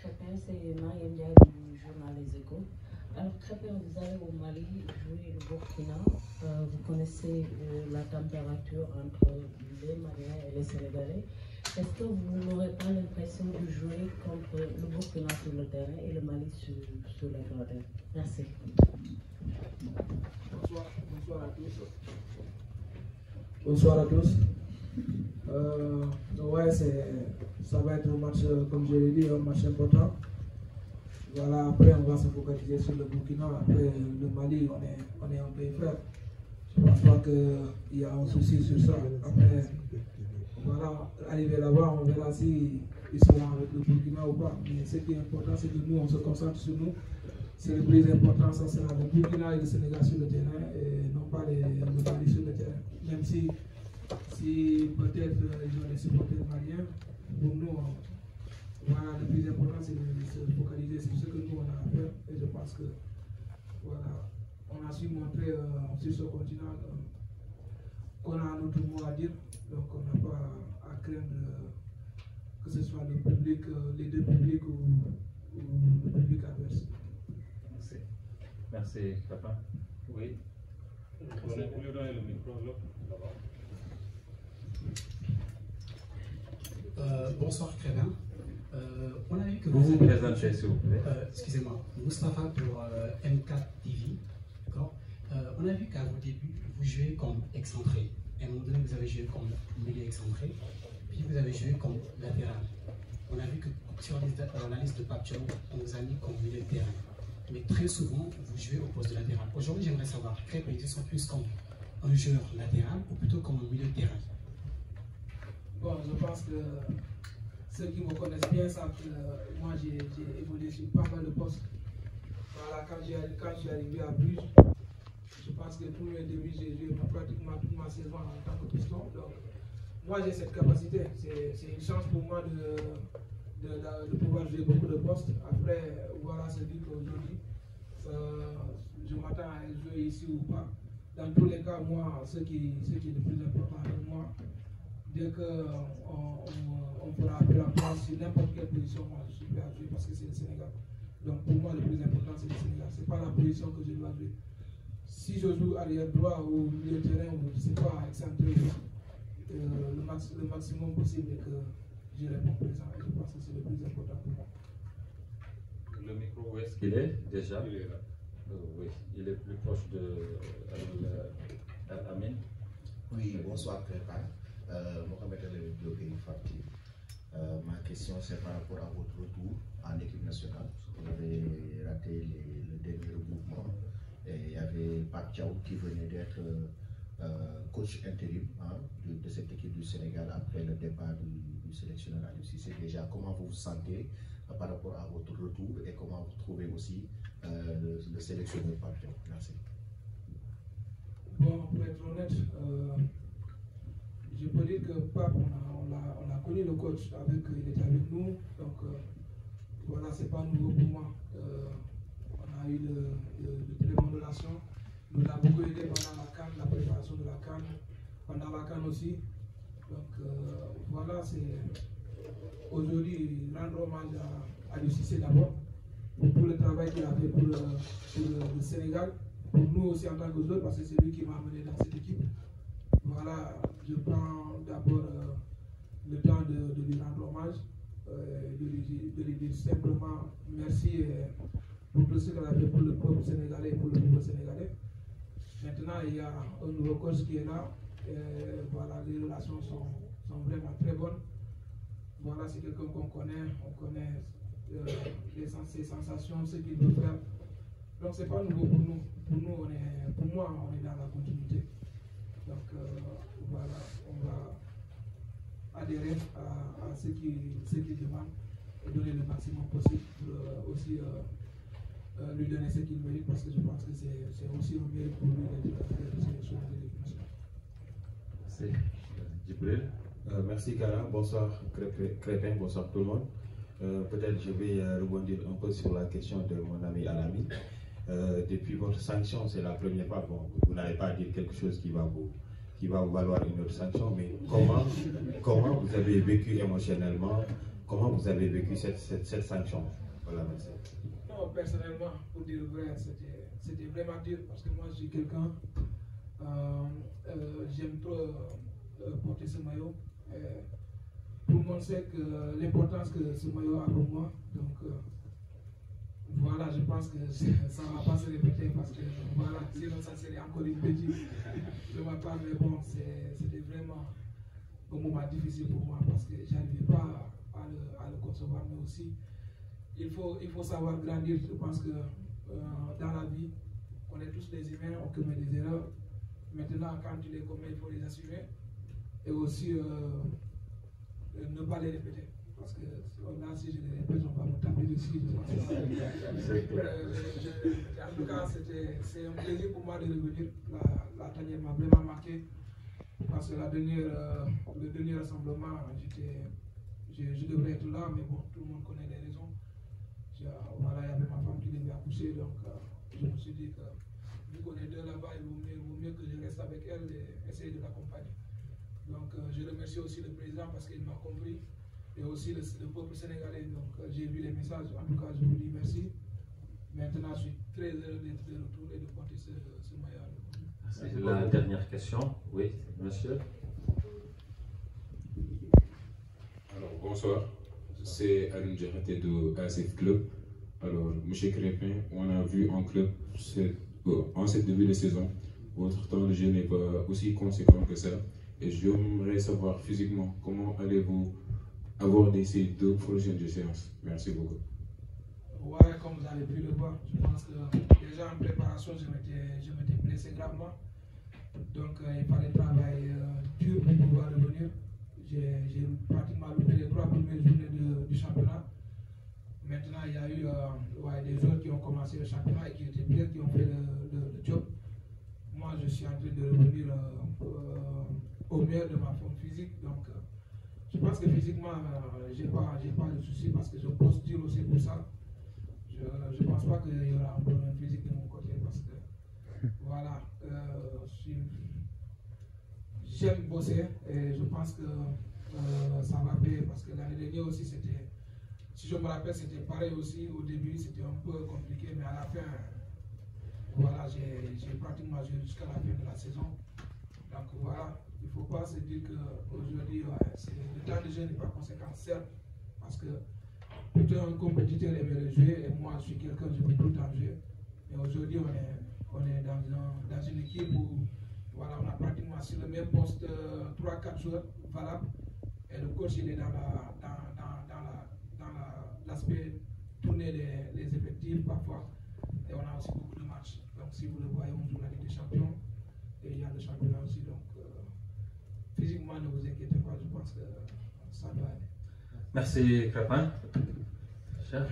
Crépin, c'est Mariam Dia du journal Les Échos. Alors Crépin, vous allez au Mali jouer le Burkina. Vous connaissez la température entre les Maliens et les Sénégalais. Est-ce que vous n'aurez pas l'impression de jouer contre le Burkina sur le terrain et le Mali sur la gradin? Merci. Bonsoir à tous. Bonsoir à tous. Ouais, ça va être un match, comme je l'ai dit, un match important. Voilà, après on va se focaliser sur le Burkina. Après le Mali, on est un pays frère. Je ne pense pas qu'il y a un souci sur ça. Après, voilà, arriver là-bas, on verra si ils seront avec le Burkina ou pas. Mais ce qui est important, c'est que nous, on se concentre sur nous. C'est le plus important, ça sera le Burkina et le Sénégal sur le terrain et non pas le Mali sur le terrain. Même si peut-être ils ont des supporters maliens, pour nous, voilà, le plus important c'est de se focaliser sur ce que nous on a à faire. Et je pense que voilà, on a su montrer sur ce continent qu'on a notre mot à dire, donc on n'a pas à craindre que ce soit le public, les deux publics ou le public adverse. Merci, papa. Oui. Vous lui donner le micro là-bas. Bonsoir Crépin. On a vu que vous vous présentez s'il vous plaît. Excusez-moi, Moustapha pour M4 TV. D'accord. On a vu qu'à vos débuts, vous jouez comme excentré. À un moment donné, vous avez joué comme milieu excentré, puis vous avez joué comme latéral. On a vu que sur la liste de Pape Thiaw, on vous a mis comme milieu de terrain. Mais très souvent, vous jouez au poste de latéral. Aujourd'hui, j'aimerais savoir, Crépin, ils sont plus comme un joueur latéral ou plutôt comme un milieu de terrain? Bon, je pense que ceux qui me connaissent bien savent que moi j'ai évolué sur pas mal de postes. Voilà, quand je suis arrivé à Bruges, je pense que tous mes débuts, j'ai joué pratiquement toute ma saison en tant que piston. Donc, moi j'ai cette capacité. C'est une chance pour moi de pouvoir jouer beaucoup de postes. Après, voilà, c'est dit qu'aujourd'hui, je m'attends à jouer ici ou pas. Dans tous les cas, moi, ce qui est le plus important pour moi, dès qu'on fera appel à moi sur n'importe quelle position, moi je suis prêt à jouer parce que c'est le Sénégal. Donc pour moi, le plus important, c'est le Sénégal. Ce n'est pas la position que je dois jouer. Si je joue arrière droit ou milieu de terrain, ou je ne sais pas, excentré, le maximum possible et que je réponds présent. Et je pense que c'est le plus important pour moi. Le micro, où est-ce qu'il est déjà? Il est là. Oui, il est plus proche de Amin. Oui, bonsoir Crépin. Mohamed El Diogé Fati. Ma question c'est par rapport à votre retour en équipe nationale. Vous avez raté le dernier regroupement et il y avait Pape Thiaw qui venait d'être coach intérim de cette équipe du Sénégal après le départ du sélectionneur Aliou Cissé. Déjà, comment vous vous sentez par rapport à votre retour et comment vous trouvez aussi le sélectionneur Pape Thiaw? Merci. Bon, pour être honnête, je peux dire que Pape, on a connu le coach, il était avec nous, donc voilà, c'est pas nouveau pour moi. On a eu de très bonnes relations. Nous a beaucoup aidé pendant la CAN, la préparation de la CAN, pendant la CAN aussi. Donc voilà, c'est aujourd'hui rendre hommage à Aliou Cissé d'abord pour tout le travail qu'il a fait pour le Sénégal, pour nous aussi en tant que joueurs, parce que c'est lui qui m'a amené dans cette équipe. Voilà, je prends d'abord le temps de lui rendre hommage, de lui dire simplement merci pour tout ce qu'elle a fait pour le peuple sénégalais et pour le football sénégalais. Maintenant, il y a un nouveau coach qui est là. Voilà, les relations sont vraiment très bonnes. Voilà, c'est quelqu'un qu'on connaît, on connaît ses sensations, ce qu'il veut faire. Donc, ce n'est pas nouveau pour nous. Pour moi, on est dans la continuité. Donc, voilà, on va adhérer à ce qu'il demande et donner le maximum possible pour aussi lui donner ce qu'il mérite parce que je pense que c'est aussi un mérite pour lui d'être sélectionné de l'équipe nationale. Merci. Djibril. Merci Kara, bonsoir Crépin, bonsoir tout le monde. Peut-être je vais rebondir un peu sur la question de mon ami Alami. Depuis votre sanction, c'est la première fois, bon, vous n'allez pas dire quelque chose qui va vous valoir une autre sanction, mais comment vous avez vécu émotionnellement comment vous avez vécu cette sanction? Voilà, merci. Non, personnellement, pour dire vrai, c'était vraiment dur parce que moi, je suis quelqu'un, j'aime trop porter ce maillot. Tout le monde sait que l'importance que ce maillot a pour moi. Donc, voilà, je pense que ça ne va pas se répéter parce que, voilà, sinon ça serait encore une bêtise de ma part. Mais bon, c'était vraiment un moment difficile pour moi parce que je n'arrivais pas à le concevoir, mais aussi, il faut savoir grandir. Je pense que dans la vie, on est tous des humains, on commet des erreurs. Maintenant, quand tu les commets, il faut les assumer et aussi ne pas les répéter. Parce que là, si je les répète, on va me taper dessus. En tout cas, c'est un plaisir pour moi de revenir. La tanière m'a vraiment marqué. Parce que le dernier rassemblement, je devrais être là, mais bon, tout le monde connaît les raisons. Voilà, il y avait ma femme qui devait accoucher, donc je me suis dit que vu qu'on est deux là-bas, il vaut mieux que je reste avec elle et essayer de l'accompagner. Donc je remercie aussi le président parce qu'il m'a compris et aussi le peuple sénégalais. Donc j'ai vu les messages, en tout cas je vous dis merci. Maintenant je suis très heureux d'être de retour et de porter ce maillot. La dernière question, oui, monsieur. Alors bonsoir, c'est Alun Djahate de ASF Club. Alors, M. Crépin, on a vu en club en cette début de saison, votre temps de jeu n'est pas aussi conséquent que ça. Et j'aimerais savoir physiquement comment allez-vous aborder ces 2 prochaines séances. Merci beaucoup. Ouais, comme vous avez pu le voir, je pense que déjà en préparation, je m'étais blessé gravement. Donc il fallait travailler dur pour pouvoir revenir. J'ai pratiquement loupé les 3 premières journées du championnat. Maintenant, il y a eu des autres qui ont commencé le championnat et qui étaient bien, qui ont fait le job. Moi, je suis en train de revenir au meilleur de ma forme physique. Donc, je pense que physiquement, je n'ai pas de soucis parce que je pose dur aussi pour ça. Je ne pense pas qu'il y aura un problème physique de mon côté parce que, voilà, j'aime bosser et je pense que ça va payer parce que l'année dernière aussi, c'était. Si je me rappelle, c'était pareil aussi. Au début, c'était un peu compliqué, mais à la fin, voilà, j'ai pratiquement joué jusqu'à la fin de la saison. Donc voilà, il ne faut pas se dire qu'aujourd'hui, le temps de jeu n'est pas conséquent, certes, parce que plutôt un compétiteur aimait le jouer et moi, je suis quelqu'un, je peux tout le temps jouer. Mais aujourd'hui, on est dans une équipe où voilà, on a pratiquement sur le même poste 3-4 joueurs valables et le coach, il est dans l'aspect tourner les effectifs parfois et on a aussi beaucoup de matchs. Donc si vous le voyez, on joue la Ligue des Champions et il y a le championnat aussi. Donc physiquement, ne vous inquiétez pas, je pense que ça doit aller. Merci Crépin. Chef.